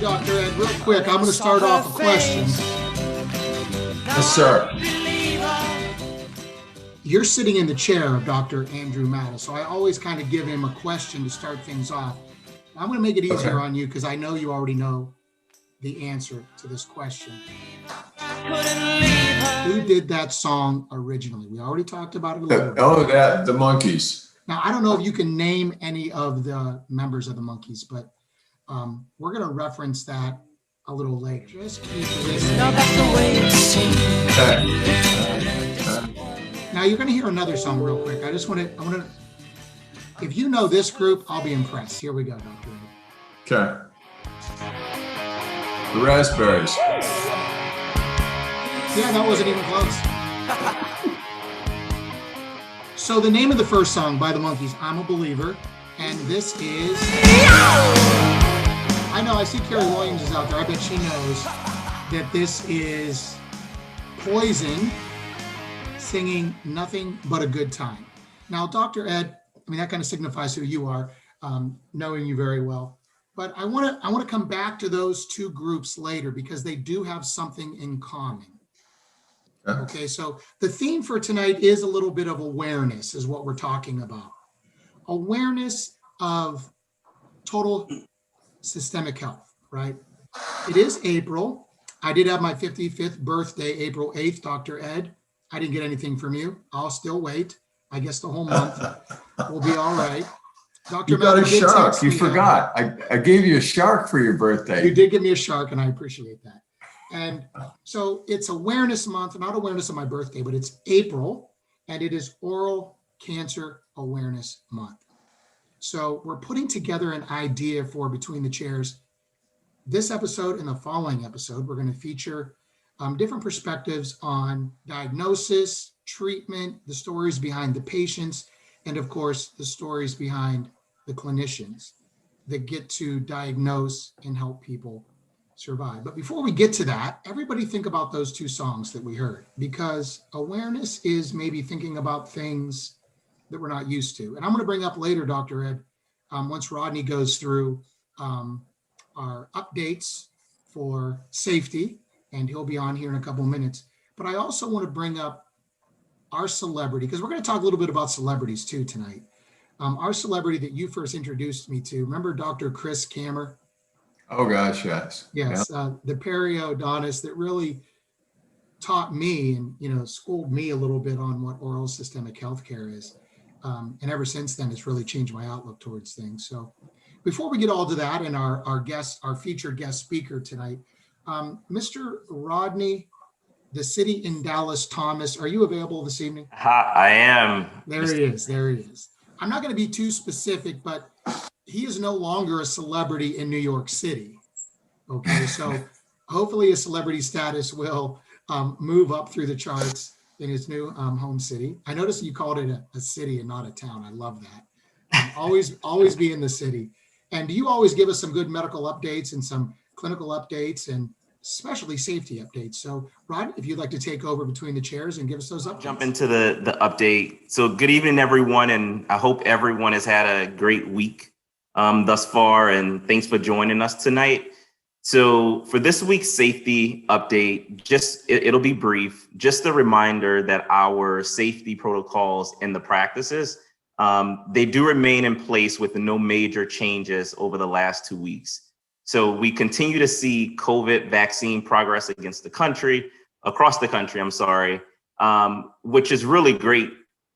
Dr. Ed, real quick, I'm going to start off a question. Yes, sir. You're sitting in the chair of Dr. Andrew Mattis, so I always kind of give him a question to start things off. I'm going to make it easier on you because I know you already know the answer to this question. Who did that song originally? We already talked about it a little bit. The Monkees. Now, I don't know if you can name any of the members of the Monkees, but we're going to reference that a little later. Just keep listening. Now you're going to hear another song real quick. I want to, if you know this group, I'll be impressed. Here we go, Dr. Ed. Okay. The Raspberries. Yeah, that wasn't even close. So the name of the first song by the Monkees, I'm a Believer, and this is... I know, I see Carrie Williams is out there. I bet she knows that this is Poison singing Nothing But a Good Time. Now, Dr. Ed, I mean, that kind of signifies who you are, knowing you very well. But I want to come back to those two groups later because they do have something in common. Okay, so the theme for tonight is a little bit of awareness is what we're talking about. Awareness of total systemic health, right? It is April. I did have my 55th birthday, April 8th, Dr. Ed. I didn't get anything from you. I'll still wait. I guess the whole month will be all right. Dr. You got a shark. You forgot. I gave you a shark for your birthday. You did give me a shark, and I appreciate that. And so it's Awareness Month, not awareness of my birthday, but it's April, and it is Oral Cancer Awareness Month. So we're putting together an idea for Between the Chairs. This episode and the following episode, we're going to feature different perspectives on diagnosis, treatment, the stories behind the patients, and of course, the stories behind the clinicians that get to diagnose and help people survive. But before we get to that, everybody think about those two songs that we heard, because awareness is maybe thinking about things that we're not used to. And I'm going to bring up later, Dr. Ed, once Rodney goes through our updates for safety, and he'll be on here in a couple minutes. But I also want to bring up our celebrity, because we're going to talk a little bit about celebrities too tonight. Our celebrity that you first introduced me to, remember Dr. Chris Kammer? Oh gosh, yes. Yes, the periodontist that really taught me and schooled me a little bit on what oral systemic healthcare is. And ever since then, it's really changed my outlook towards things. So before we get all to that and our featured guest speaker tonight, Mr. Rodney, the city in Dallas, Thomas, are you available this evening? I am. There he is. I'm not going to be too specific, but he is no longer a celebrity in New York City. Okay, so hopefully his celebrity status will move up through the charts in his new home city. I noticed you called it a city and not a town. I love that. Always be in the city. And do you always give us some good medical updates and some clinical updates and especially safety updates? So Rod, if you'd like to take over Between the Chairs and give us those updates. Jump into the update. So good evening, everyone. And I hope everyone has had a great week thus far. And thanks for joining us tonight. So for this week's safety update, it'll be brief. Just a reminder that our safety protocols and the practices, they do remain in place with no major changes over the last 2 weeks. So we continue to see COVID vaccine progress across the country, which is really great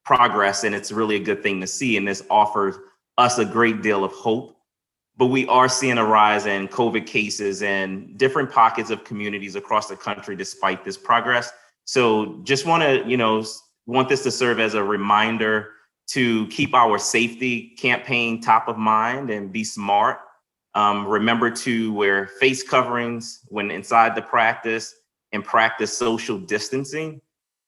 progress. And it's really a good thing to see. And this offers us a great deal of hope. But we are seeing a rise in COVID cases in different pockets of communities across the country despite this progress. So just want this to serve as a reminder to keep our safety campaign top of mind and be smart. Remember to wear face coverings when inside the practice and practice social distancing.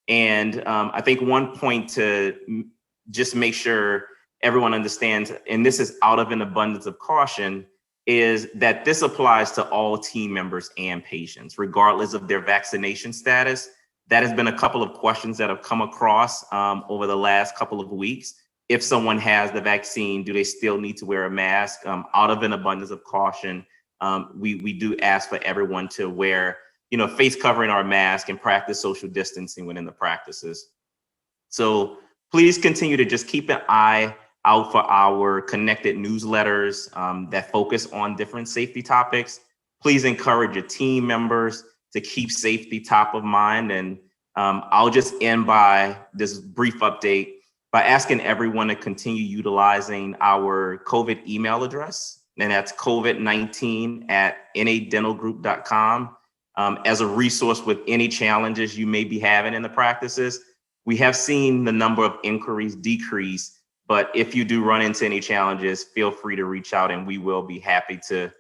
And I think one point to just make sure everyone understands, and this is out of an abundance of caution, is that this applies to all team members and patients, regardless of their vaccination status. That has been a couple of questions that have come across over the last couple of weeks. If someone has the vaccine, do they still need to wear a mask? Out of an abundance of caution, we do ask for everyone to wear, face covering or mask and practice social distancing within the practices. So please continue to just keep an eye out for our connected newsletters that focus on different safety topics. Please encourage your team members to keep safety top of mind. And I'll just end by this brief update by asking everyone to continue utilizing our COVID email address, and that's covid19@nadentalgroup.com, as a resource with any challenges you may be having in the practices. We have seen the number of inquiries decrease, but if you do run into any challenges, feel free to reach out and we will be happy to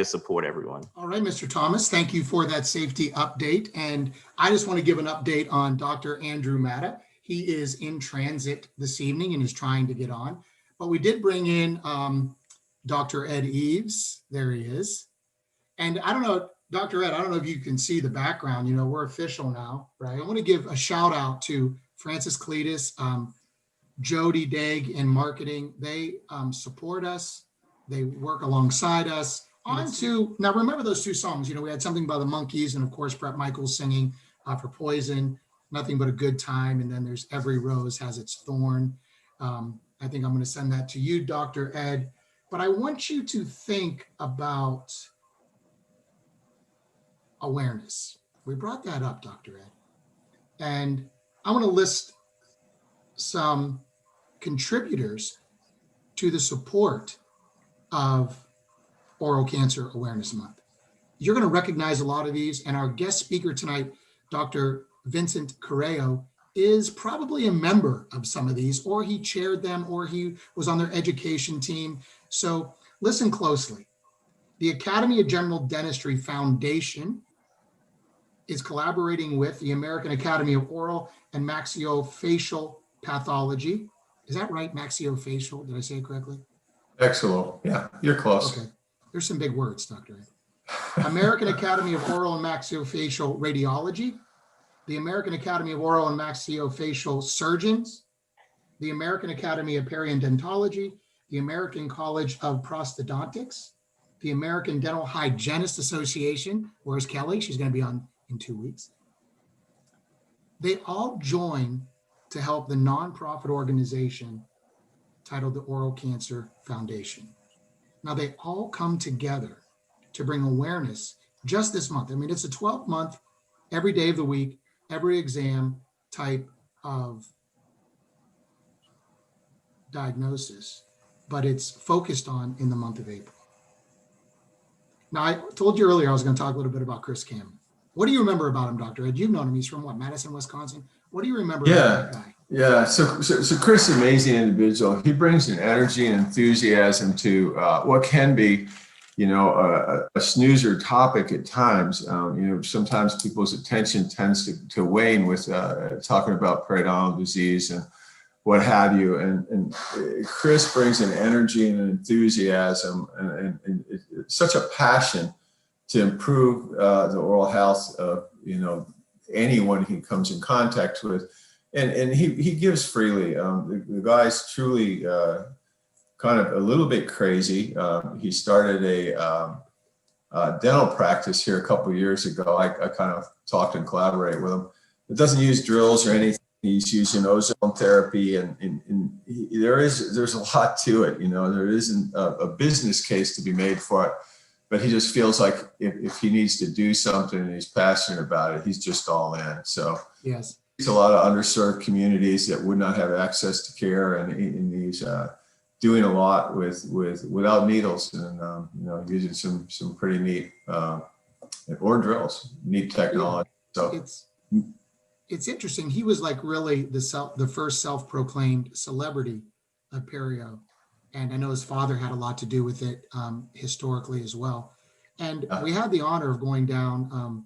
support everyone. All right, Mr. Thomas, thank you for that safety update. And I just want to give an update on Dr. Andrew Matta. He is in transit this evening and is trying to get on, but we did bring in Dr. Ed Eves. There he is. And I don't know, Dr. Ed, I don't know if you can see the background, we're official now, right? I want to give a shout out to Francis Cletus, Jody Degg in marketing. They support us. They work alongside us. Now remember those two songs, we had Something by the Monkees and of course Brett Michaels singing for Poison, Nothing But a Good Time. And then there's Every Rose Has Its Thorn. I think I'm going to send that to you, Dr. Ed, but I want you to think about awareness. We brought that up, Dr. Ed, and I want to list some contributors to the support of Oral Cancer Awareness Month. You're going to recognize a lot of these, and our guest speaker tonight, Dr. Vincent Correo, is probably a member of some of these, or he chaired them, or he was on their education team. So listen closely. The Academy of General Dentistry Foundation is collaborating with the American Academy of Oral and Maxillofacial Pathology. Is that right? Maxillofacial? Did I say it correctly? Excellent. Yeah, you're close. Okay. There's some big words, Dr. Ed. American Academy of Oral and Maxillofacial Radiology, the American Academy of Oral and Maxillofacial Surgeons, the American Academy of Periodontology, the American College of Prosthodontics, the American Dental Hygienist Association. Where's Kelly? She's going to be on in 2 weeks. They all join to help the nonprofit organization titled the Oral Cancer Foundation. Now they all come together to bring awareness just this month. I mean, it's a 12-month, every day of the week, every exam type of diagnosis, but it's focused on in the month of April. Now, I told you earlier I was going to talk a little bit about Chris Cameron. What do you remember about him, Dr. Ed? You've known him. He's from what, Madison, Wisconsin? What do you remember about that guy? Yeah, so Chris is an amazing individual. He brings an energy and enthusiasm to what can be, a snoozer topic at times. Sometimes people's attention tends to wane with talking about periodontal disease and what have you. And Chris brings an energy and an enthusiasm and such a passion to improve the oral health of, anyone he comes in contact with. And he gives freely. The guy's truly kind of a little bit crazy. He started a dental practice here a couple of years ago. I kind of talked and collaborated with him. It doesn't use drills or anything. He's using ozone therapy, and there's a lot to it. There isn't a business case to be made for it, but he just feels like if he needs to do something and he's passionate about it, he's just all in. So yes. There's a lot of underserved communities that would not have access to care, and he's doing a lot without needles, and using some pretty neat or drills, neat technology. So it's interesting. He was like really the first self-proclaimed celebrity of perio, and I know his father had a lot to do with it historically as well. And we had the honor of going down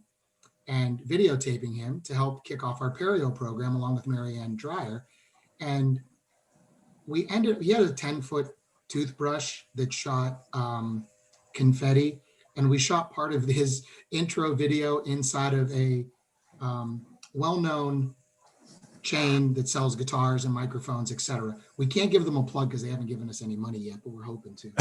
and videotaping him to help kick off our perio program along with Marianne Dreyer. And he had a 10-foot toothbrush that shot confetti. And we shot part of his intro video inside of a well-known chain that sells guitars and microphones, etc. We can't give them a plug because they haven't given us any money yet, but we're hoping to.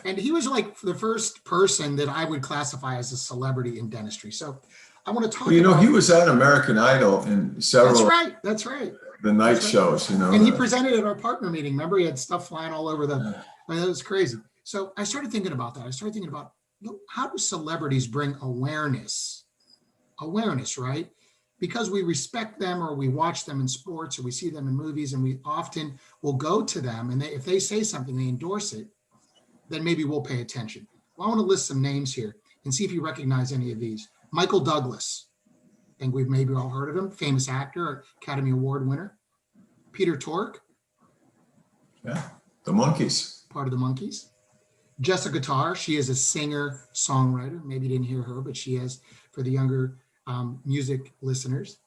And he was like the first person that I would classify as a celebrity in dentistry. So I want to talk Well, about. he was on American Idol in several. That's right. The night shows, And he presented at our partner meeting. Remember, he had stuff flying all over the. I mean, it was crazy. So I started thinking about that. I started thinking about, how do celebrities bring awareness? Awareness, right? Because we respect them, or we watch them in sports, or we see them in movies, and we often will go to them, and if they say something, they endorse it, then maybe we'll pay attention. Well, I want to list some names here and see if you recognize any of these. Michael Douglas. I think we've maybe all heard of him. Famous actor, Academy Award winner. Peter Tork. Yeah, the Monkees. Part of the Monkees. Jessica Tarr. She is a singer, songwriter. Maybe you didn't hear her, but she is, for the younger music listeners.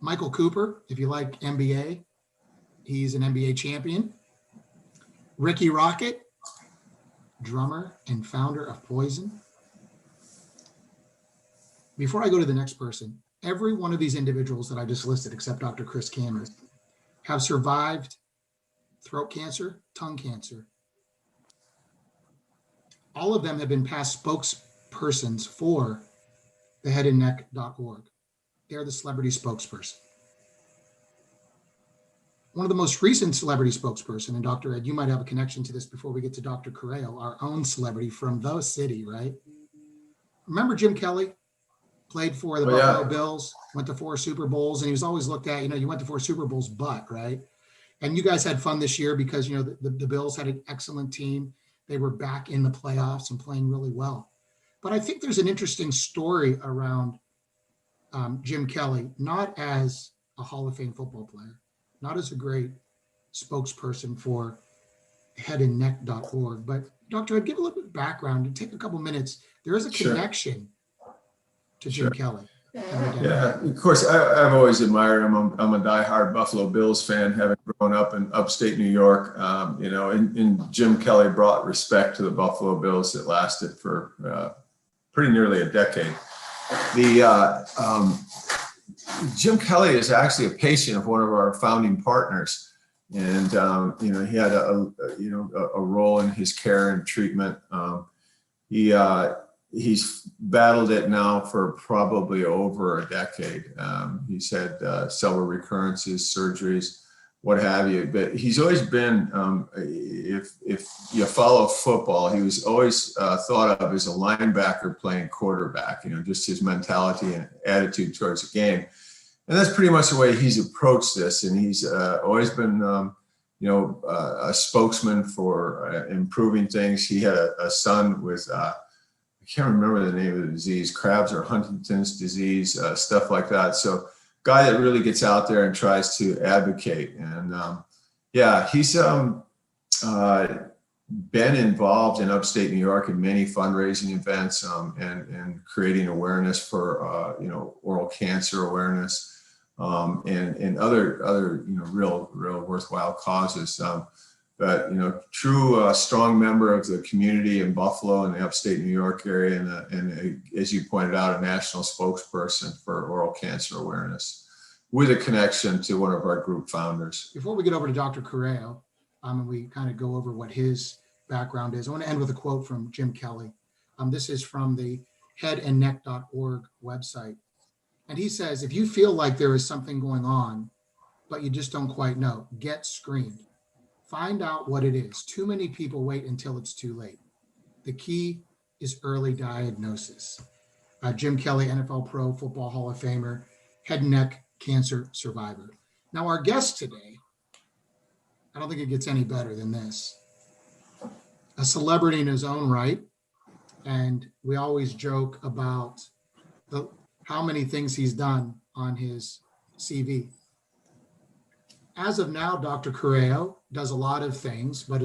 Michael Cooper, if you like NBA, he's an NBA champion. Ricky Rocket, drummer and founder of Poison. Before I go to the next person, every one of these individuals that I just listed, except Dr. Chris Cameron, have survived throat cancer, tongue cancer. All of them have been past spokespersons for the headandneck.org. They're the celebrity spokesperson. One of the most recent celebrity spokesperson, and Dr. Ed, you might have a connection to this before we get to Dr. Correo, our own celebrity from the city, right? Remember Jim Kelly? Played for the Buffalo Bills, went to 4 Super Bowls, and he was always looked at, you went to 4 Super Bowls, but, right? And you guys had fun this year because, the Bills had an excellent team. They were back in the playoffs and playing really well. But I think there's an interesting story around Jim Kelly, not as a Hall of Fame football player, not as a great spokesperson for headandneck.org, but Dr. Ed, give a little bit of background and take a couple minutes. There is a connection to Jim Kelly. Yeah, of course, I've always admired him. I'm a diehard Buffalo Bills fan, having grown up in upstate New York. And Jim Kelly brought respect to the Buffalo Bills that lasted for pretty nearly a decade. Jim Kelly is actually a patient of one of our founding partners, and he had a role in his care and treatment. He's battled it now for probably over a decade. He's had several recurrences, surgeries, what have you. But he's always been, if you follow football, he was always thought of as a linebacker playing quarterback, just his mentality and attitude towards the game. And that's pretty much the way he's approached this. And he's always been, a spokesman for improving things. He had a son with, I can't remember the name of the disease, Krabs or Huntington's disease, stuff like that. So guy that really gets out there and tries to advocate. And he's been involved in upstate New York in many fundraising events and creating awareness for, oral cancer awareness and other real worthwhile causes. But true strong member of the community in Buffalo and the upstate New York area, and as you pointed out, a national spokesperson for oral cancer awareness, with a connection to one of our group founders. Before we get over to Dr. Correo, and we kind of go over what his background is, I want to end with a quote from Jim Kelly. This is from the headandneck.org website, and he says, "If you feel like there is something going on, but you just don't quite know, get screened. Find out what it is. Too many people wait until it's too late. The key is early diagnosis." Jim Kelly, NFL Pro Football Hall of Famer, head and neck cancer survivor. Now, our guest today, I don't think it gets any better than this. A celebrity in his own right. And we always joke about how many things he's done on his CV. As of now, Dr. Correo does a lot of things, but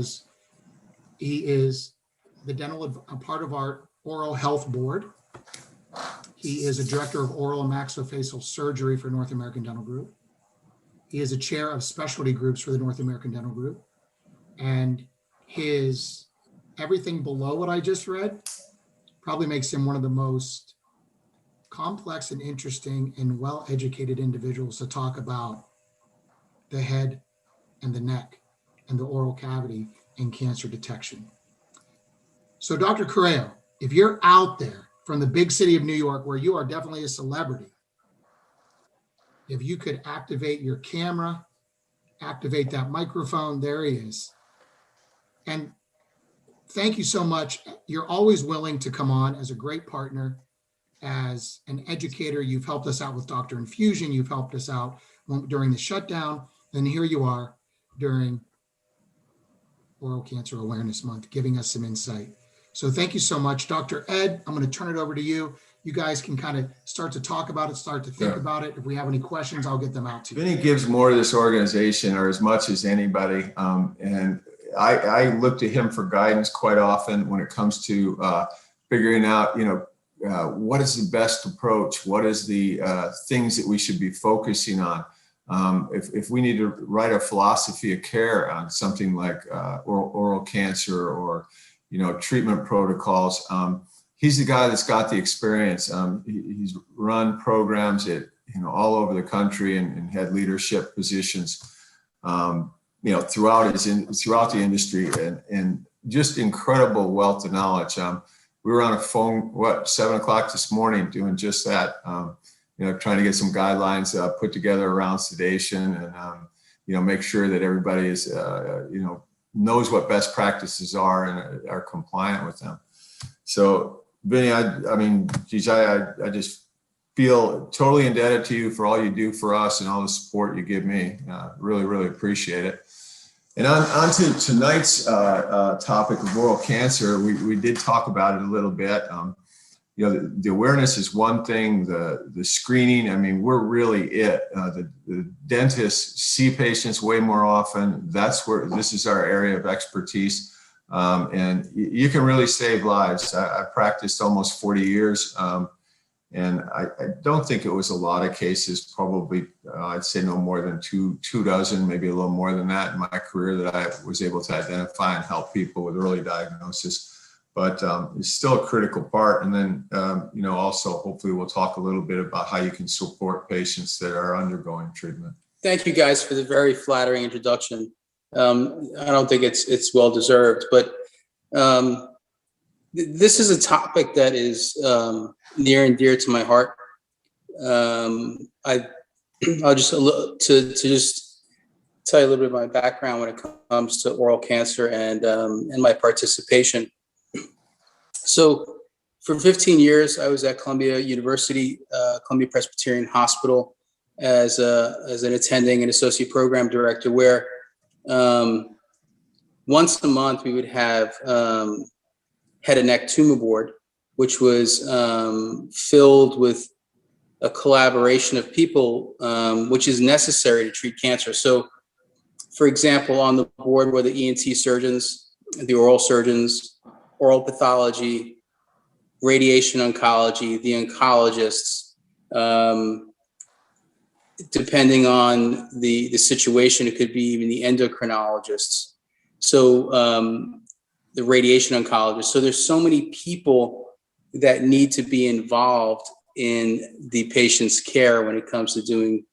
he is the a part of our oral health board. He is a director of oral and maxillofacial surgery for North American Dental Group. He is a chair of specialty groups for the North American Dental Group. And his everything below what I just read probably makes him one of the most complex and interesting and well-educated individuals to talk about the head and the neck and the oral cavity and cancer detection. So Dr. Correo, if you're out there from the big city of New York, where you are definitely a celebrity, if you could activate your camera, activate that microphone, there he is. And thank you so much. You're always willing to come on as a great partner, as an educator. You've helped us out with Dr. Infusion. You've helped us out during the shutdown. And here you are during Oral Cancer Awareness Month, giving us some insight. So thank you so much. Dr. Ed, I'm going to turn it over to you. You guys can kind of start to talk about it, start to think about it. If we have any questions, I'll get them out to you. Vinny gives more to this organization, or as much as anybody. And I look to him for guidance quite often when it comes to figuring out, what is the best approach? What is the things that we should be focusing on? If we need to write a philosophy of care on something like oral cancer or, treatment protocols, he's the guy that's got the experience. He's run programs at, all over the country and had leadership positions, throughout the industry, and just incredible wealth of knowledge. We were on a phone, 7 o'clock this morning doing just that, trying to get some guidelines put together around sedation and, make sure that everybody is, knows what best practices are and are compliant with them. So, Vinny, I just feel totally indebted to you for all you do for us and all the support you give me. Really, really appreciate it. And on to tonight's topic of oral cancer, we did talk about it a little bit. The awareness is one thing, the screening, we're really it. The dentists see patients way more often. This is our area of expertise. And you can really save lives. I practiced almost 40 years. And I don't think it was a lot of cases, probably I'd say no more than two dozen, maybe a little more than that in my career that I was able to identify and help people with early diagnosis. But it's still a critical part. And then, also hopefully we'll talk a little bit about how you can support patients that are undergoing treatment. Thank you guys for the very flattering introduction. I don't think it's well deserved, but this is a topic that is near and dear to my heart. I'll just just tell you a little bit of my background when it comes to oral cancer and my participation. So for 15 years, I was at Columbia University, Columbia Presbyterian Hospital as an attending and associate program director, where once a month we would have head and neck tumor board, which was filled with a collaboration of people, which is necessary to treat cancer. So, for example, on the board were the ENT surgeons, the oral surgeons, oral pathology, radiation oncology, the oncologists. Depending on the situation, it could be even the endocrinologists. So the radiation oncologist. So there's so many people that need to be involved in the patient's care when it comes to doing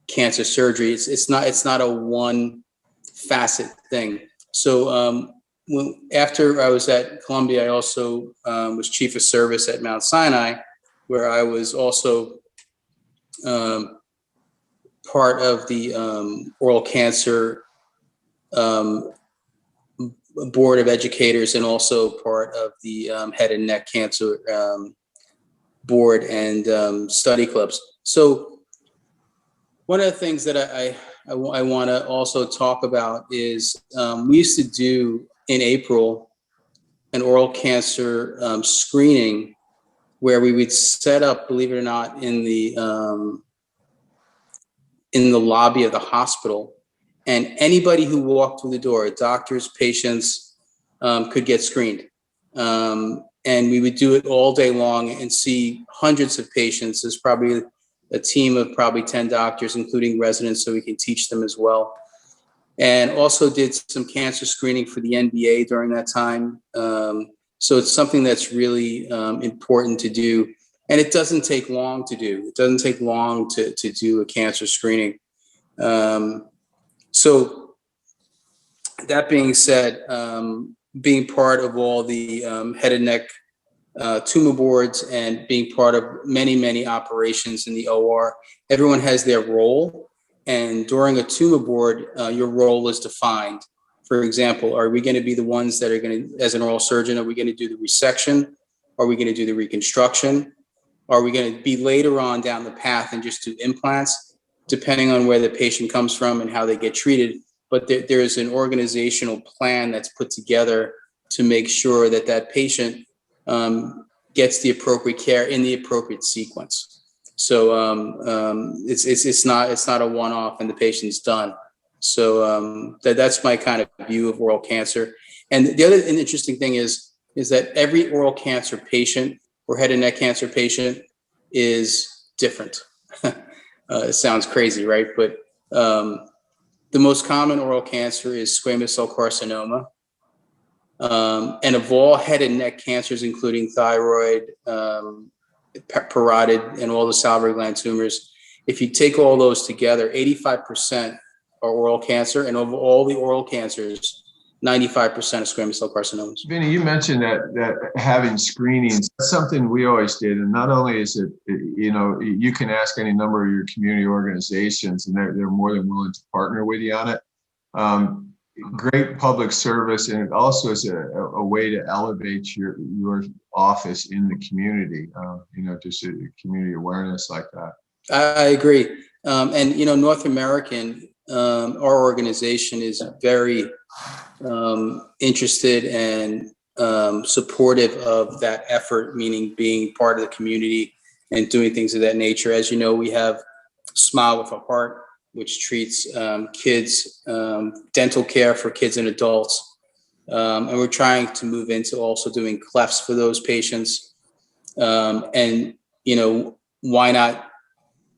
cancer surgery. It's not a one facet thing. So after I was at Columbia, I also was chief of service at Mount Sinai, where I was also part of the oral cancer board of educators, and also part of the head and neck cancer board and study clubs. So one of the things that I want to also talk about is we used to do in April an oral cancer screening where we would set up, believe it or not, in the lobby of the hospital, and anybody who walked through the door, doctors, patients, could get screened. And we would do it all day long and see hundreds of patients. There's probably a team of probably 10 doctors, including residents, so we can teach them as well. And also did some cancer screening for the NBA during that time. So it's something that's really important to do. And it doesn't take long to do. It doesn't take long to do a cancer screening. So that being said, being part of all the head and neck tumor boards and being part of many operations in the OR, everyone has their role. And during a tumor board, your role is defined. For example, are we going to be the ones that are going to, as an oral surgeon, are we going to do the resection? Are we going to do the reconstruction? Are we going to be later on down the path and just do implants, depending on where the patient comes from and how they get treated? But there is an organizational plan that's put together to make sure that that patient gets the appropriate care in the appropriate sequence. So it's not a one-off and the patient's done. So that's my kind of view of oral cancer. And the other interesting thing is that every oral cancer patient or head and neck cancer patient is different. It sounds crazy, right? But the most common oral cancer is squamous cell carcinoma. And of all head and neck cancers, including thyroid, parotid, and all the salivary gland tumors, if you take all those together, 85% are oral cancer, and of all the oral cancers, 95% of squamous cell carcinomas. Vinny, you mentioned that having screenings, that's something we always did. And not only is it, you can ask any number of your community organizations and they're more than willing to partner with you on it. Great public service, and it also is a way to elevate your office in the community, just a community awareness like that. I agree. And, North American, our organization is very interested and supportive of that effort, meaning being part of the community and doing things of that nature. As you know, we have Smile with a Heart, which treats kids, dental care for kids and adults. And we're trying to move into also doing clefts for those patients. And, why not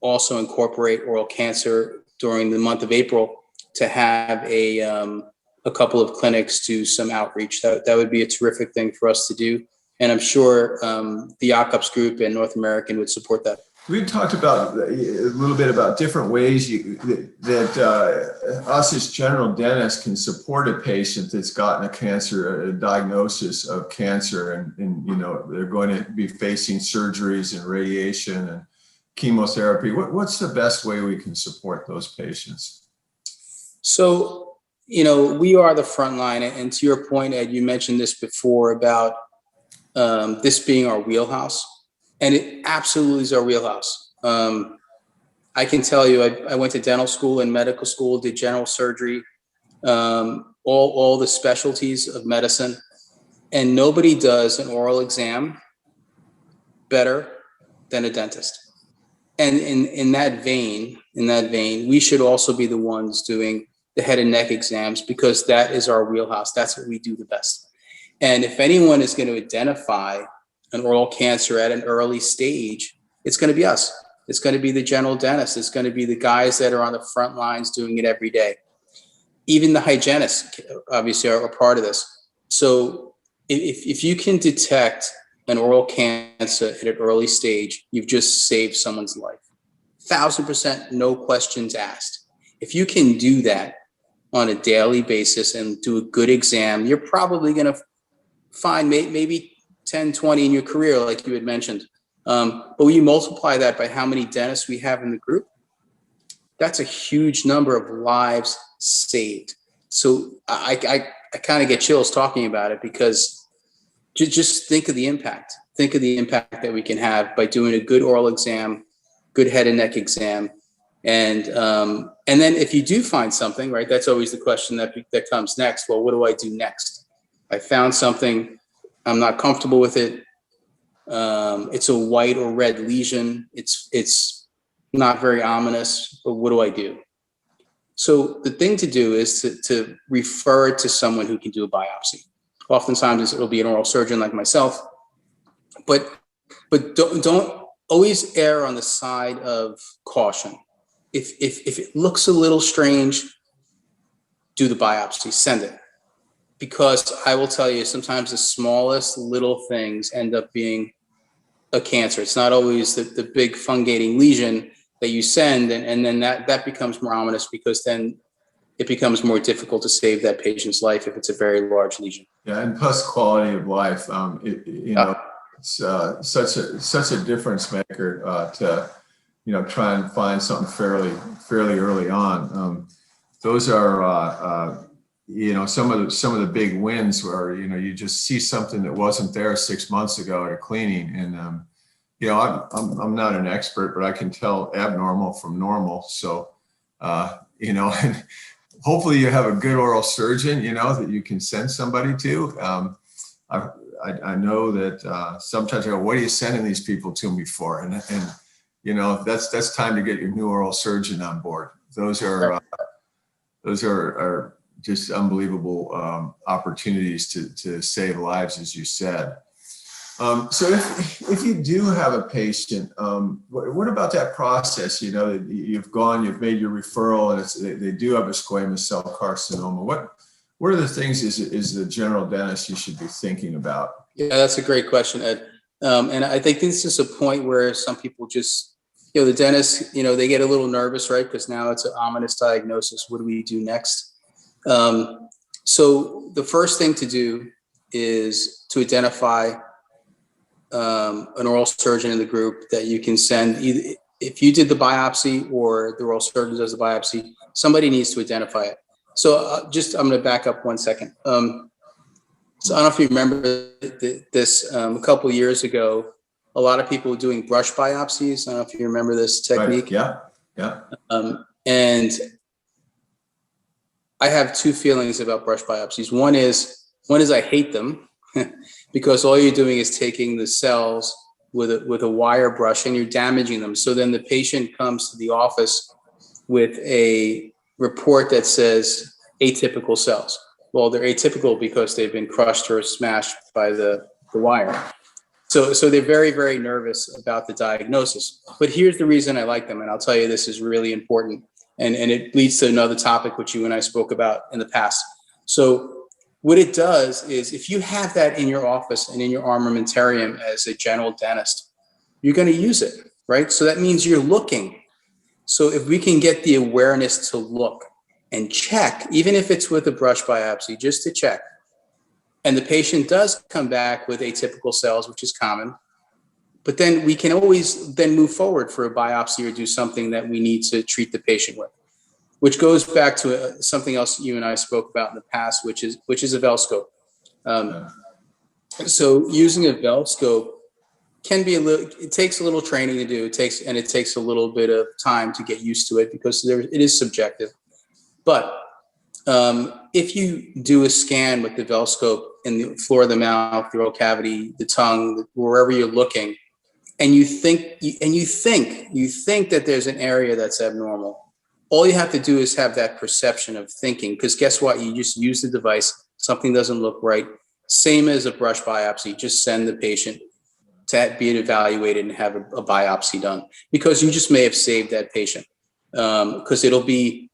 also incorporate oral cancer during the month of April to have a couple of clinics do some outreach. That would be a terrific thing for us to do. And I'm sure the Jacobs Group and North American would support that. We talked about a little bit about different ways that us as general dentists can support a patient that's gotten a diagnosis of cancer, and they're going to be facing surgeries and radiation and chemotherapy. What's the best way we can support those patients? So, we are the front line, and to your point, Ed, you mentioned this before about this being our wheelhouse. And it absolutely is our wheelhouse. I can tell you, I went to dental school and medical school, did general surgery, all the specialties of medicine, and nobody does an oral exam better than a dentist. And in that vein, we should also be the ones doing the head and neck exams, because that is our wheelhouse. That's what we do the best. And if anyone is going to identify an oral cancer at an early stage, it's going to be us. It's going to be the general dentist. It's going to be the guys that are on the front lines doing it every day. Even the hygienists obviously are a part of this. So if you can detect an oral cancer at an early stage, you've just saved someone's life. 1,000%, no questions asked. If you can do that on a daily basis and do a good exam, you're probably going to find maybe 10, 20 in your career, like you had mentioned. But when you multiply that by how many dentists we have in the group, that's a huge number of lives saved. So I kind of get chills talking about it, because just think of the impact. Think of the impact that we can have by doing a good oral exam, good head and neck exam. And then if you do find something, right, that's always the question that comes next. Well, what do I do next? I found something, I'm not comfortable with it. It's a white or red lesion. It's not very ominous, but what do I do? So the thing to do is to refer it to someone who can do a biopsy. Oftentimes it'll be an oral surgeon like myself, but don't always err on the side of caution. If it looks a little strange, do the biopsy, send it. Because I will tell you, sometimes the smallest little things end up being a cancer. It's not always the big fungating lesion that you send, and then that becomes more ominous, because then it becomes more difficult to save that patient's life if it's a very large lesion. Yeah, and plus quality of life. It's such a difference maker to try and find something fairly early on. Those are some of the big wins where you just see something that wasn't there 6 months ago at a cleaning, and I'm not an expert, but I can tell abnormal from normal. So and hopefully you have a good oral surgeon that you can send somebody to. I know that sometimes I go, what are you sending these people to me for? And that's time to get your new oral surgeon on board. Those are just unbelievable opportunities to save lives, as you said. So if you do have a patient, what about that process? You've made your referral, and they do have a squamous cell carcinoma. What are the things is the general dentist you should be thinking about? Yeah, that's a great question, Ed. And I think this is a point where some people just, the dentists, they get a little nervous, right? Because now it's an ominous diagnosis. What do we do next? So the first thing to do is to identify an oral surgeon in the group that you can send. Either if you did the biopsy or the oral surgeon does the biopsy, somebody needs to identify it. So I'm going to back up 1 second. So I don't know if you remember this a couple of years ago, a lot of people were doing brush biopsies. I don't know if you remember this technique. Right. Yeah. And I have two feelings about brush biopsies. One is I hate them because all you're doing is taking the cells with a wire brush and you're damaging them. So then the patient comes to the office with a report that says atypical cells. Well, they're atypical because they've been crushed or smashed by the wire. So they're very, very nervous about the diagnosis. But here's the reason I like them, and I'll tell you this is really important, and it leads to another topic which you and I spoke about in the past. So what it does is if you have that in your office and in your armamentarium as a general dentist, you're going to use it, right? So that means you're looking. So if we can get the awareness to look and check, even if it's with a brush biopsy, just to check, and the patient does come back with atypical cells, which is common, but then we can always then move forward for a biopsy or do something that we need to treat the patient with, which goes back to something else you and I spoke about in the past, which is a Velscope. So using a Velscope can be it takes a little training to do. It takes a little bit of time to get used to it because it is subjective. But if you do a scan with the Velscope in the floor of the mouth, the oral cavity, the tongue, wherever you're looking, and you think that there's an area that's abnormal, all you have to do is have that perception of thinking, because guess what? You just use the device, something doesn't look right. Same as a brush biopsy, just send the patient to be evaluated and have a biopsy done, because you just may have saved that patient, because it'll be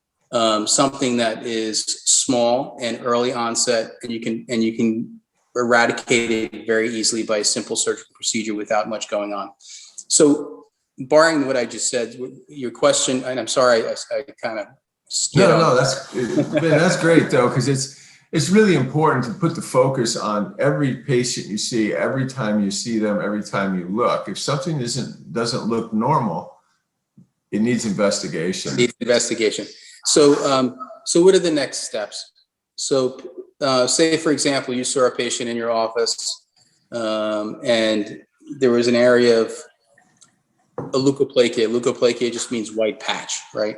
something that is small and early onset, and you can eradicate it very easily by a simple surgical procedure without much going on. So barring what I just said, your question, and I'm sorry, I kind of no, that's great though, because it's really important to put the focus on every patient you see, every time you see them, every time you look. If something doesn't look normal, it needs investigation. So what are the next steps? So say, for example, you saw a patient in your office and there was an area of a leukoplakia. Leukoplakia just means white patch, right?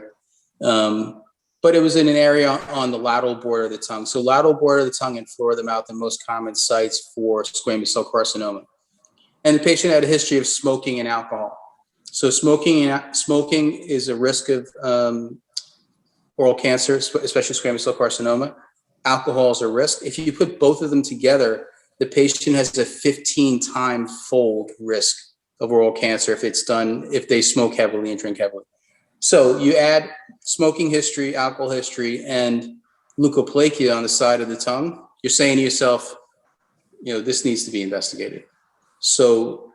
But it was in an area on the lateral border of the tongue. So lateral border of the tongue and floor of the mouth are the most common sites for squamous cell carcinoma. And the patient had a history of smoking and alcohol. So smoking is a risk of oral cancer, especially squamous cell carcinoma. Alcohol is a risk. If you put both of them together, the patient has a 15-time fold risk of oral cancer if they smoke heavily and drink heavily. So you add smoking history, alcohol history, and leukoplakia on the side of the tongue, you're saying to yourself, this needs to be investigated. So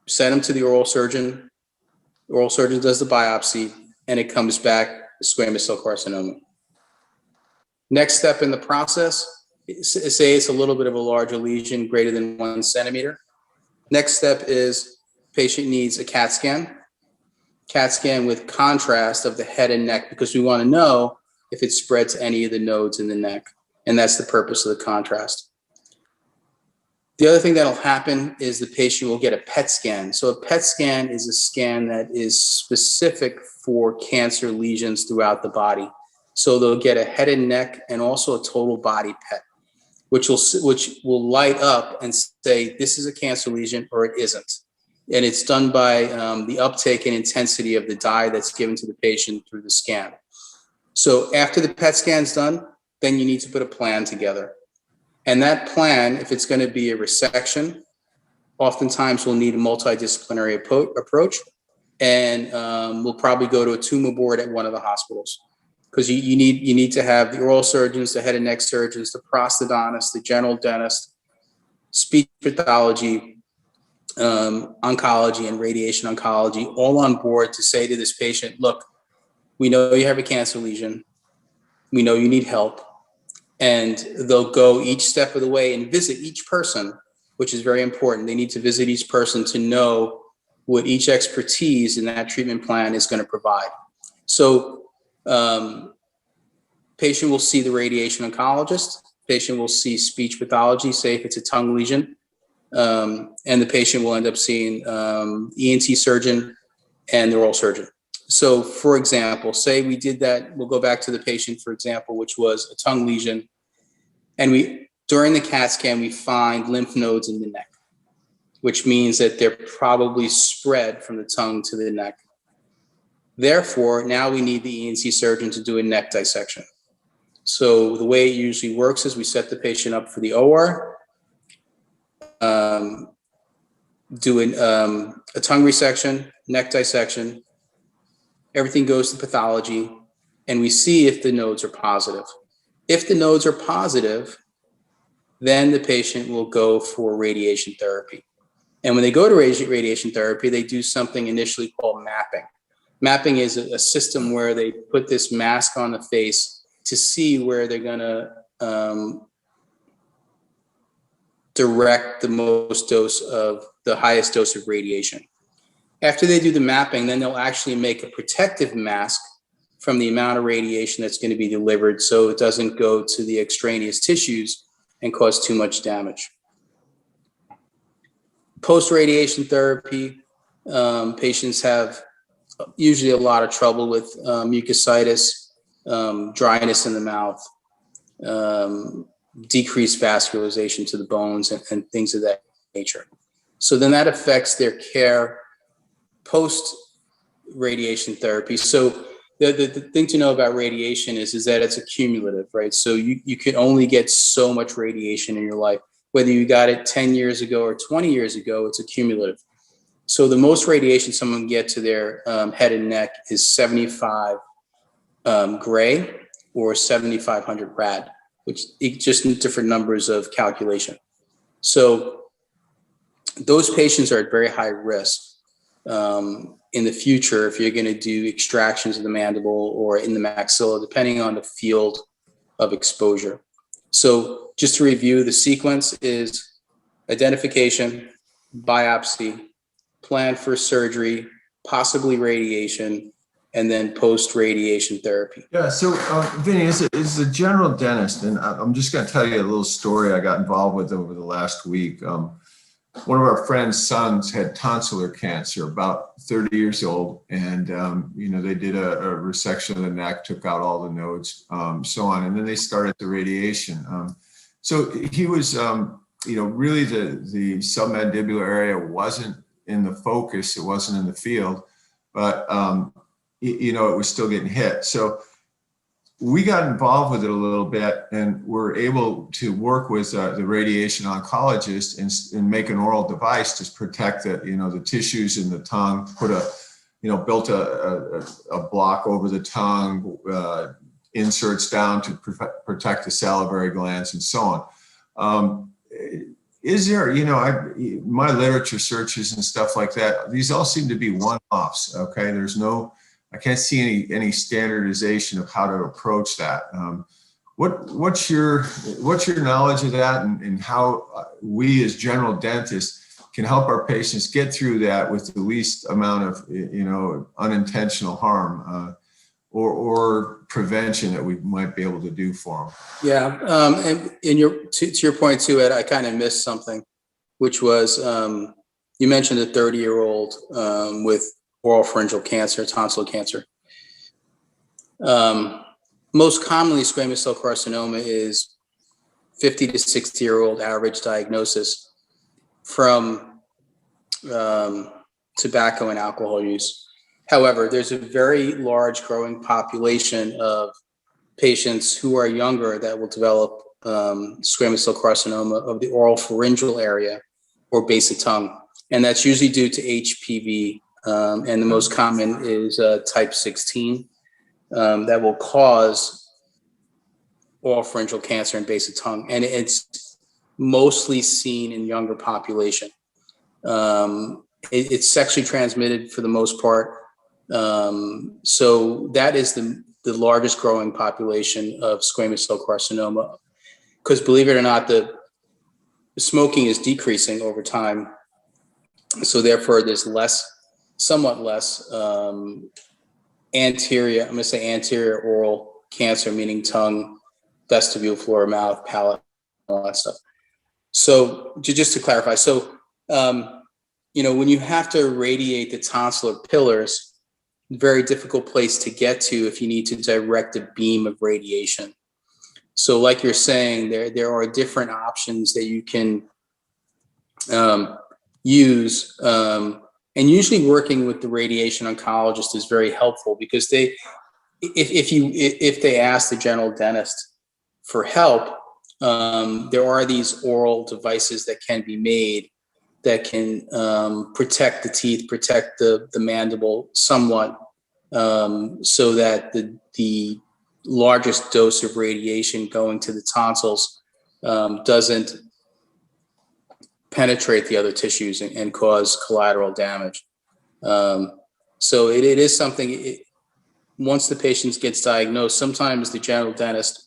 send them to the oral surgeon. The oral surgeon does the biopsy, and it comes back squamous cell carcinoma. Next step in the process, say it's a little bit of a larger lesion, greater than 1 centimeter. Next step is patient needs a CAT scan with contrast of the head and neck, because we want to know if it spread to any of the nodes in the neck. And that's the purpose of the contrast. The other thing that'll happen is the patient will get a PET scan. So a PET scan is a scan that is specific for cancer lesions throughout the body. So they'll get a head and neck and also a total body PET, which will light up and say, this is a cancer lesion or it isn't. And it's done by the uptake and intensity of the dye that's given to the patient through the scan. So after the PET scan's done, then you need to put a plan together. And that plan, if it's going to be a resection, oftentimes we'll need a multidisciplinary approach, and we'll probably go to a tumor board at one of the hospitals, because you need to have the oral surgeons, the head and neck surgeons, the prosthodontist, the general dentist, speech pathology, oncology, and radiation oncology all on board to say to this patient, look, we know you have a cancer lesion. We know you need help. And they'll go each step of the way and visit each person, which is very important. They need to visit each person to know what each expertise in that treatment plan is going to provide. So patient will see the radiation oncologist. Patient will see speech pathology, say if it's a tongue lesion. And the patient will end up seeing ENT surgeon and the oral surgeon. So for example, say we did that, we'll go back to the patient, for example, which was a tongue lesion. And during the CAT scan, we find lymph nodes in the neck, which means that they're probably spread from the tongue to the neck. Therefore, now we need the ENT surgeon to do a neck dissection. So the way it usually works is we set the patient up for the OR, do a tongue resection, neck dissection. Everything goes to pathology, and we see if the nodes are positive. If the nodes are positive, then the patient will go for radiation therapy. And when they go to radiation therapy, they do something initially called mapping. Mapping is a system where they put this mask on the face to see where they're going to direct the highest dose of radiation. After they do the mapping, then they'll actually make a protective mask from the amount of radiation that's going to be delivered, so it doesn't go to the extraneous tissues and cause too much damage. Post-radiation therapy, patients have usually a lot of trouble with mucositis, dryness in the mouth, decreased vascularization to the bones, and things of that nature. So then that affects their care post-radiation therapy. So the thing to know about radiation is that it's accumulative, right? So you can only get so much radiation in your life. Whether you got it 10 years ago or 20 years ago, it's accumulative. So the most radiation someone can get to their head and neck is 75 gray or 7,500 rad, which just different numbers of calculation. So those patients are at very high risk in the future if you're going to do extractions of the mandible or in the maxilla, depending on the field of exposure. So just to review, the sequence is identification, biopsy, plan for surgery, possibly radiation, and then post-radiation therapy. Yeah, so Vinny, as a general dentist, and I'm just going to tell you a little story I got involved with over the last week. One of our friend's sons had tonsillar cancer, about 30 years old, and they did a resection of the neck, took out all the nodes, so on, and then they started the radiation. So he was, really the submandibular area wasn't in the focus, it wasn't in the field, but it was still getting hit. So we got involved with it a little bit and were able to work with the radiation oncologist and make an oral device to protect the tissues in the tongue, built a block over the tongue, inserts down to protect the salivary glands and so on. is there, my literature searches and stuff like that, these all seem to be one-offs. Okay. I can't see any standardization of how to approach that. What's your knowledge of that, and how we as general dentists can help our patients get through that with the least amount of, unintentional harm, or prevention that we might be able to do for them? Yeah, and to your point too, Ed, I kind of missed something, which was you mentioned a 30-year-old with oropharyngeal cancer, tonsil cancer. Most commonly, squamous cell carcinoma is 50 to 60-year-old average diagnosis from tobacco and alcohol use. However, there's a very large growing population of patients who are younger that will develop squamous cell carcinoma of the oral pharyngeal area or base of tongue. And that's usually due to HPV. And the most common is type 16 that will cause oral pharyngeal cancer and base of tongue. And it's mostly seen in younger population. It's sexually transmitted for the most part. So that is the largest growing population of squamous cell carcinoma, because believe it or not, the smoking is decreasing over time. So therefore there's somewhat less anterior oral cancer, meaning tongue, vestibule, floor, mouth, palate, all that stuff. So just to clarify, when you have to irradiate the tonsillar pillars, very difficult place to get to if you need to direct a beam of radiation. So like you're saying, there are different options that you can use. And usually working with the radiation oncologist is very helpful, because if they ask the general dentist for help, there are these oral devices that can be made that can protect the teeth, protect the mandible somewhat, so that the largest dose of radiation going to the tonsils doesn't penetrate the other tissues and cause collateral damage. So it is something, once the patient gets diagnosed, sometimes the general dentist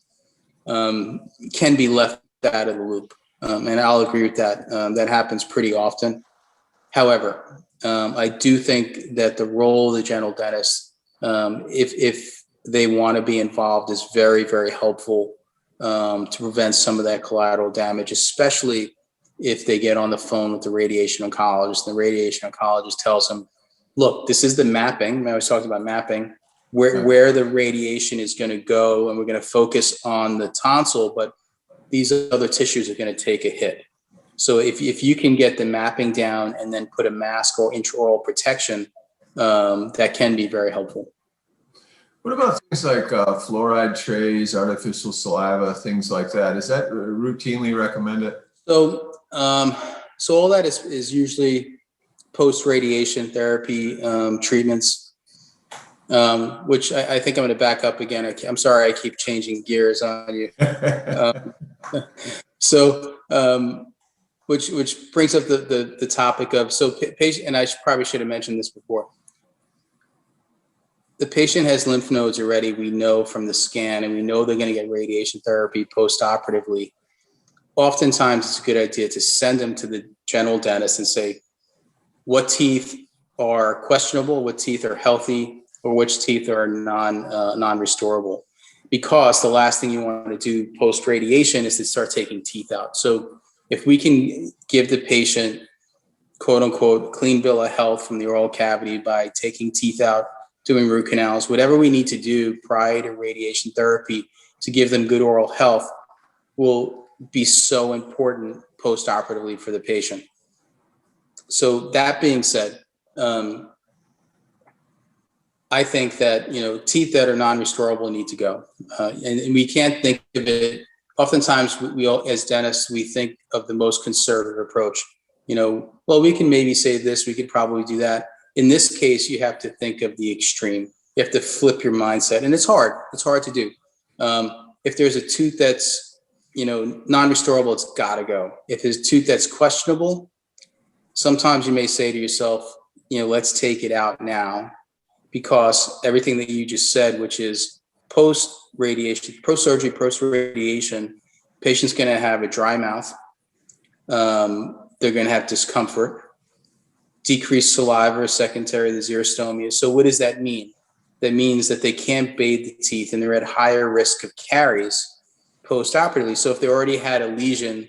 can be left out of the loop. And I'll agree with that. That happens pretty often. However, I do think that the role of the general dentist, if they want to be involved, is very, very helpful to prevent some of that collateral damage, especially if they get on the phone with the radiation oncologist. The radiation oncologist tells them, look, this is the mapping. I was talking about mapping, where the radiation is going to go, and we're going to focus on the tonsil, but these other tissues are going to take a hit. So if you can get the mapping down and then put a mask or intraoral protection, that can be very helpful. What about things like fluoride trays, artificial saliva, things like that? Is that routinely recommended? So all that is usually post-radiation therapy treatments, which I think I'm going to back up again. I'm sorry, I keep changing gears on you. Which brings up the topic of, patient, and I probably should have mentioned this before. The patient has lymph nodes already, we know from the scan, and we know they're going to get radiation therapy post-operatively. Oftentimes it's a good idea to send them to the general dentist and say, what teeth are questionable, what teeth are healthy, or which teeth are non-restorable. Because the last thing you want to do post-radiation is to start taking teeth out. So if we can give the patient, quote unquote, clean bill of health from the oral cavity by taking teeth out, doing root canals, whatever we need to do prior to radiation therapy to give them good oral health, will be so important post-operatively for the patient. So that being said, I think that, teeth that are non-restorable need to go. And we can't think of it. Oftentimes, we all, as dentists, we think of the most conservative approach. Well, we can maybe say this, we could probably do that. In this case, you have to think of the extreme. You have to flip your mindset, and it's hard. It's hard to do. If there's a tooth that's non-restorable, it's got to go. If it's a tooth that's questionable, sometimes you may say to yourself, let's take it out now, because everything that you just said, which is post-radiation, post-surgery, post-radiation, patient's going to have a dry mouth. They're going to have discomfort, decreased saliva, secondary to xerostomia. So what does that mean? That means that they can't bathe the teeth and they're at higher risk of caries post-operatively. So if they already had a lesion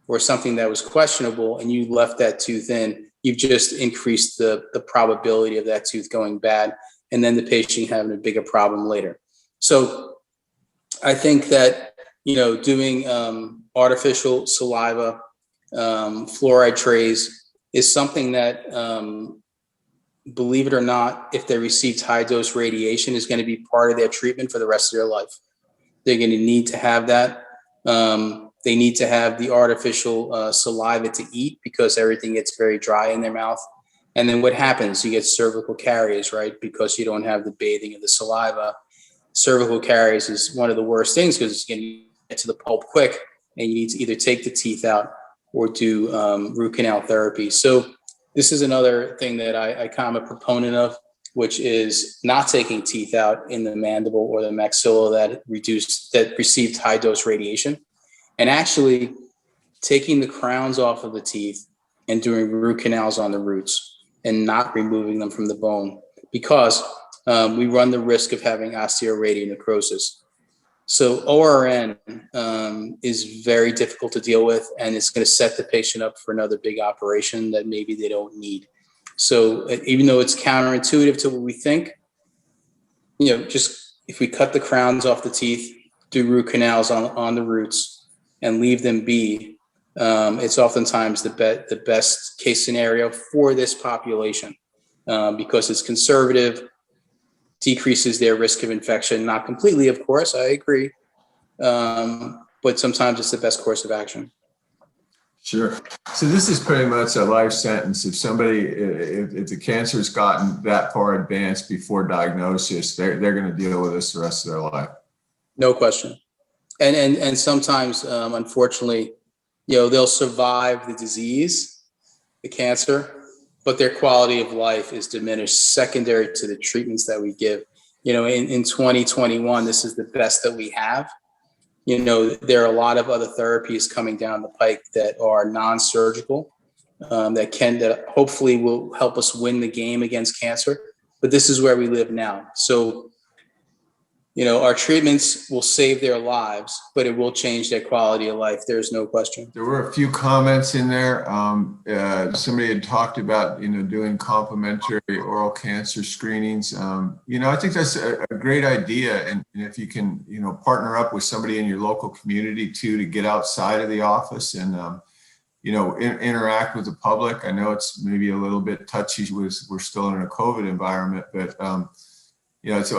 or something that was questionable and you left that tooth in, you've just increased the probability of that tooth going bad, and then the patient having a bigger problem later. So I think that, doing artificial saliva, fluoride trays is something that, believe it or not, if they received high dose radiation, is going to be part of their treatment for the rest of their life. They're going to need to have that. They need to have the artificial saliva to eat, because everything gets very dry in their mouth. And then what happens? You get cervical caries, right? Because you don't have the bathing of the saliva. Cervical caries is one of the worst things, because it's going to get to the pulp quick, and you need to either take the teeth out or do root canal therapy. So this is another thing that I kind of a proponent of, which is not taking teeth out in the mandible or the maxilla that received high dose radiation, and actually taking the crowns off of the teeth and doing root canals on the roots and not removing them from the bone, because we run the risk of having osteoradionecrosis. So ORN is very difficult to deal with, and it's going to set the patient up for another big operation that maybe they don't need. So even though it's counterintuitive to what we think, just if we cut the crowns off the teeth, do root canals on the roots, and leave them be, it's oftentimes the best case scenario for this population, because it's conservative, decreases their risk of infection. Not completely, of course, I agree, but sometimes it's the best course of action. Sure. So this is pretty much a life sentence. If somebody, if the cancer has gotten that far advanced before diagnosis, they're going to deal with this the rest of their life. No question. And sometimes, unfortunately, they'll survive the disease, the cancer, but their quality of life is diminished secondary to the treatments that we give. In 2021, this is the best that we have. There are a lot of other therapies coming down the pike that are non-surgical, that hopefully will help us win the game against cancer. But this is where we live now. So, our treatments will save their lives, but it will change their quality of life. There's no question. There were a few comments in there. Somebody had talked about, doing complementary oral cancer screenings. I think that's a great idea. And if you can, partner up with somebody in your local community too, to get outside of the office and, interact with the public. I know it's maybe a little bit touchy. We're still in a COVID environment, but, it's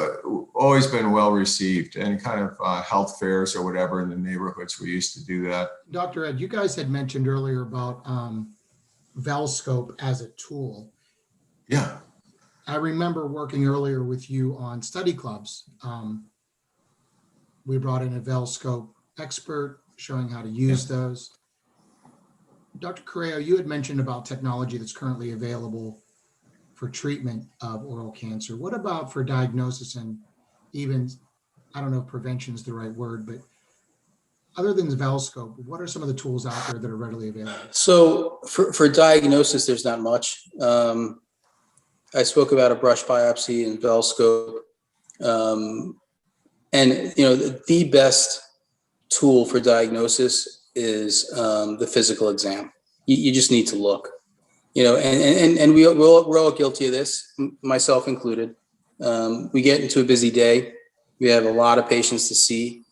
always been well received. Any kind of health fairs or whatever in the neighborhoods, we used to do that. Dr. Ed, you guys had mentioned earlier about Velscope as a tool. Yeah. I remember working earlier with you on study clubs. We brought in a Velscope expert showing how to use those. Dr. Correa, you had mentioned about technology that's currently available for treatment of oral cancer. What about for diagnosis and even, I don't know if prevention is the right word, but other than the Velscope, what are some of the tools out there that are readily available? So for diagnosis, there's not much. I spoke about a brush biopsy and Velscope. And the best tool for diagnosis is the physical exam. You just need to look. And we're all guilty of this, myself included. We get into a busy day. We have a lot of patients to see,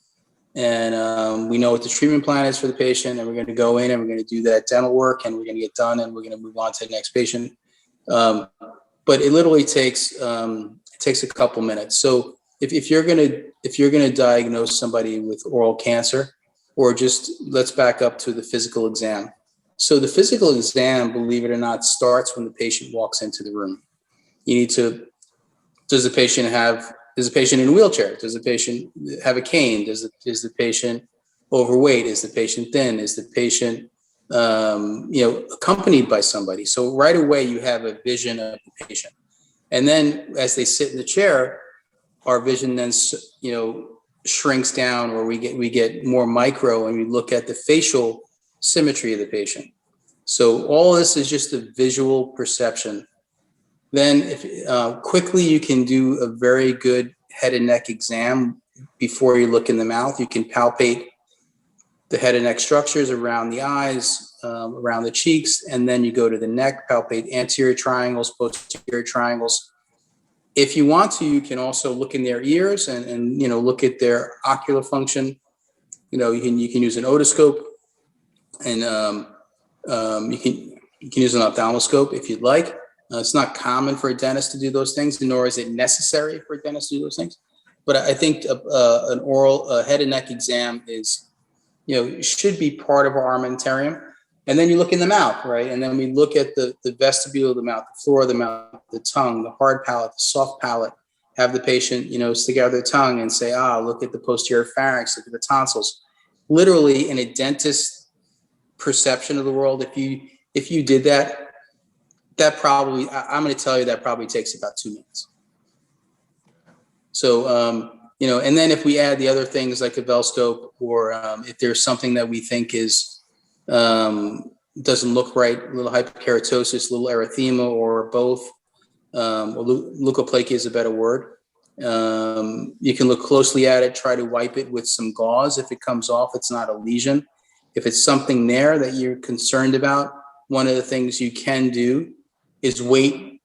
and we know what the treatment plan is for the patient, and we're going to go in and we're going to do that dental work, and we're going to get done, and we're going to move on to the next patient. But it literally takes a couple minutes. So if you're going to diagnose somebody with oral cancer, or just let's back up to the physical exam. So the physical exam, believe it or not, starts when the patient walks into the room. You need to, is the patient in a wheelchair? Does the patient have a cane? Is the patient overweight? Is the patient thin? Is the patient, accompanied by somebody? So right away you have a vision of the patient. And then as they sit in the chair, our vision then, shrinks down, or we get more micro, and we look at the facial symmetry of the patient. So all this is just a visual perception. Then if quickly you can do a very good head and neck exam before you look in the mouth. You can palpate the head and neck structures around the eyes, around the cheeks, and then you go to the neck, palpate anterior triangles, posterior triangles. If you want to, you can also look in their ears and look at their ocular function. You can use an otoscope, and you can use an ophthalmoscope if you'd like. It's not common for a dentist to do those things, nor is it necessary for a dentist to do those things. But I think an oral head and neck exam should be part of our armamentarium. And then you look in the mouth, right? And then we look at the vestibule of the mouth, the floor of the mouth, the tongue, the hard palate, the soft palate. Have the patient, stick out their tongue and say, look at the posterior pharynx, look at the tonsils. Literally, in a dentist perception of the world, if you did that probably, I'm going to tell you, that probably takes about 2 minutes. So, and then if we add the other things like a Velscope, or if there's something that we think is doesn't look right, a little hyperkeratosis, a little erythema, or both, or leukoplakia is a better word. You can look closely at it, try to wipe it with some gauze. If it comes off, it's not a lesion. If it's something there that you're concerned about, one of the things you can do is wait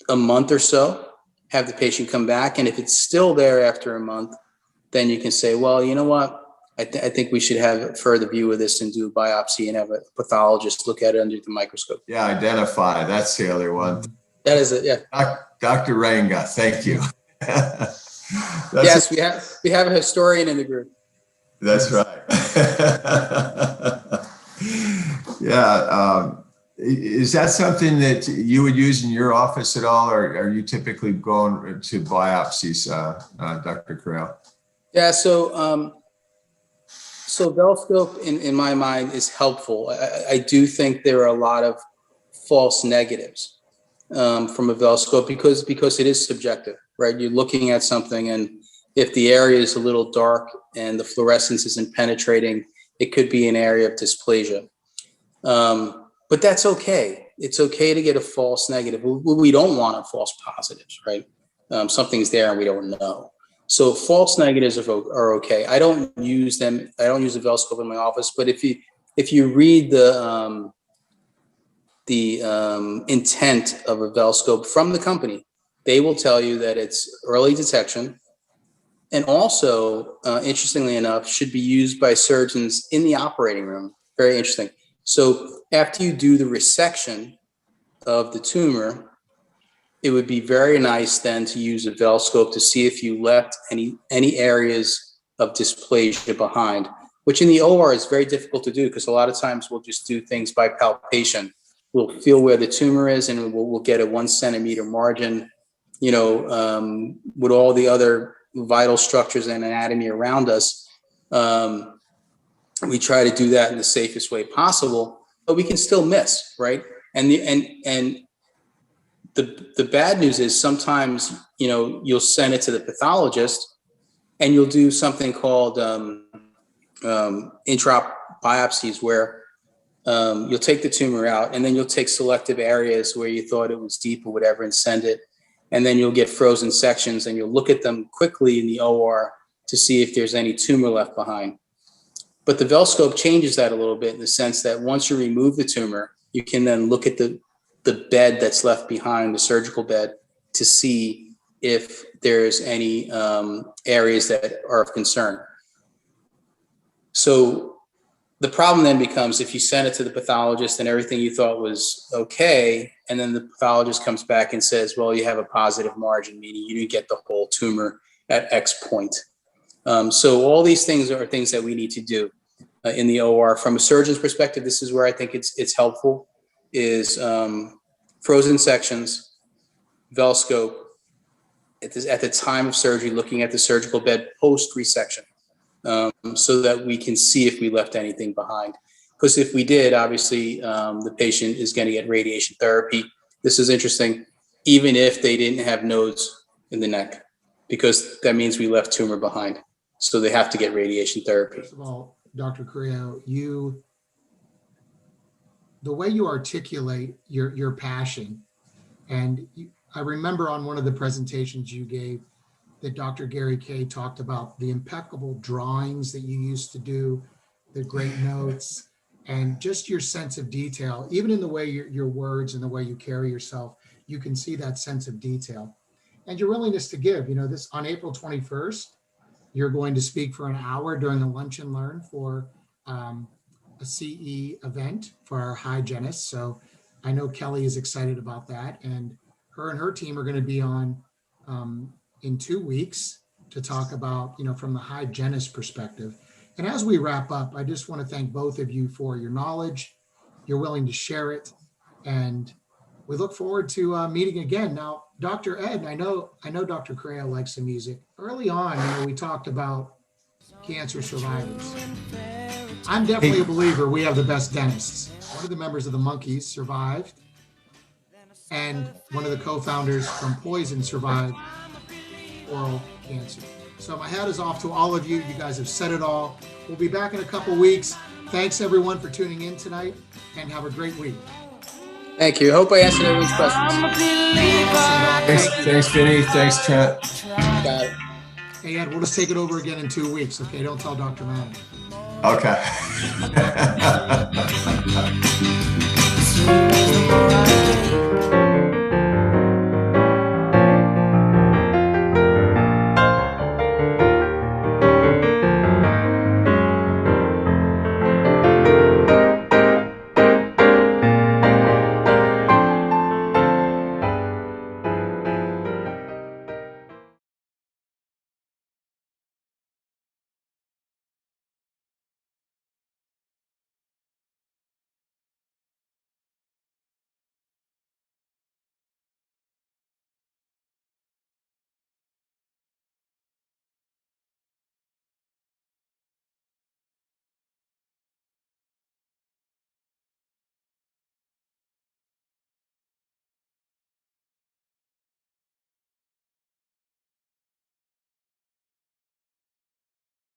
a month or so, have the patient come back. And if it's still there after a month, then you can say, well, you know what? I think we should have a further view of this and do a biopsy and have a pathologist look at it under the microscope. Yeah, identify. That's the other one. That is it. Yeah. Dr. Ranga, thank you. Yes, we have a historian in the group. That's right. Yeah. Is that something that you would use in your office at all, or are you typically going to biopsies, Dr. Carell? Yeah. So Velscope, in my mind, is helpful. I do think there are a lot of false negatives from a Velscope because it is subjective, right? You're looking at something, and if the area is a little dark and the fluorescence isn't penetrating, it could be an area of dysplasia. But that's okay. It's okay to get a false negative. We don't want a false positives, right? Something's there and we don't know. So false negatives are okay. I don't use them. I don't use a Velscope in my office. But if you read the intent of a Velscope from the company, they will tell you that it's early detection, and also, interestingly enough, should be used by surgeons in the operating room. Very interesting. So after you do the resection of the tumor, it would be very nice then to use a Velscope to see if you left any areas of dysplasia behind, which in the OR is very difficult to do because a lot of times we'll just do things by palpation. We'll feel where the tumor is, and we'll get a 1 centimeter margin, with all the other vital structures and anatomy around us. We try to do that in the safest way possible, but we can still miss, right? And the bad news is sometimes, you'll send it to the pathologist and you'll do something called intraop biopsies, where you'll take the tumor out and then you'll take selective areas where you thought it was deep or whatever and send it. And then you'll get frozen sections and you'll look at them quickly in the OR to see if there's any tumor left behind. But the Velscope changes that a little bit in the sense that once you remove the tumor, you can then look at the bed that's left behind, the surgical bed, to see if there's any areas that are of concern. So the problem then becomes if you send it to the pathologist and everything you thought was okay, and then the pathologist comes back and says, well, you have a positive margin, meaning you didn't get the whole tumor at X point. So all these things are things that we need to do in the OR. From a surgeon's perspective, this is where I think it's helpful, is frozen sections, Velscope, at the time of surgery, looking at the surgical bed post-resection. so that we can see if we left anything behind. Because if we did, obviously, the patient is going to get radiation therapy. This is interesting, even if they didn't have nodes in the neck, because that means we left tumor behind. So they have to get radiation therapy. First of all, Dr. Carrillo, the way you articulate your passion, and I remember on one of the presentations you gave that Dr. Gary Kay talked about the impeccable drawings that you used to do, the great notes, and just your sense of detail, even in the way your words and the way you carry yourself, you can see that sense of detail and your willingness to give. This on April 21st, you're going to speak for an hour during the Lunch and Learn for a CE event for our hygienists. So I know Kelly is excited about that, and her team are going to be on in 2 weeks to talk about, from the hygienist perspective. And as we wrap up, I just want to thank both of you for your knowledge. You're willing to share it, and we look forward to meeting again. Now, Dr. Ed, I know Dr. Carrillo likes some music. Early on, we talked about cancer survivors. I'm definitely a believer we have the best dentists. One of the members of the Monkees survived, and one of the co-founders from Poison survived oral cancer. So my hat is off to all of you. You guys have said it all. We'll be back in a couple weeks. Thanks everyone for tuning in tonight, and have a great week. Thank you. I hope I answered everyone's questions. Thanks, Vinny. Thanks, Trent. Got it. Hey, Ed, we'll just take it over again in 2 weeks, okay? Don't tell Dr. Manning. Okay.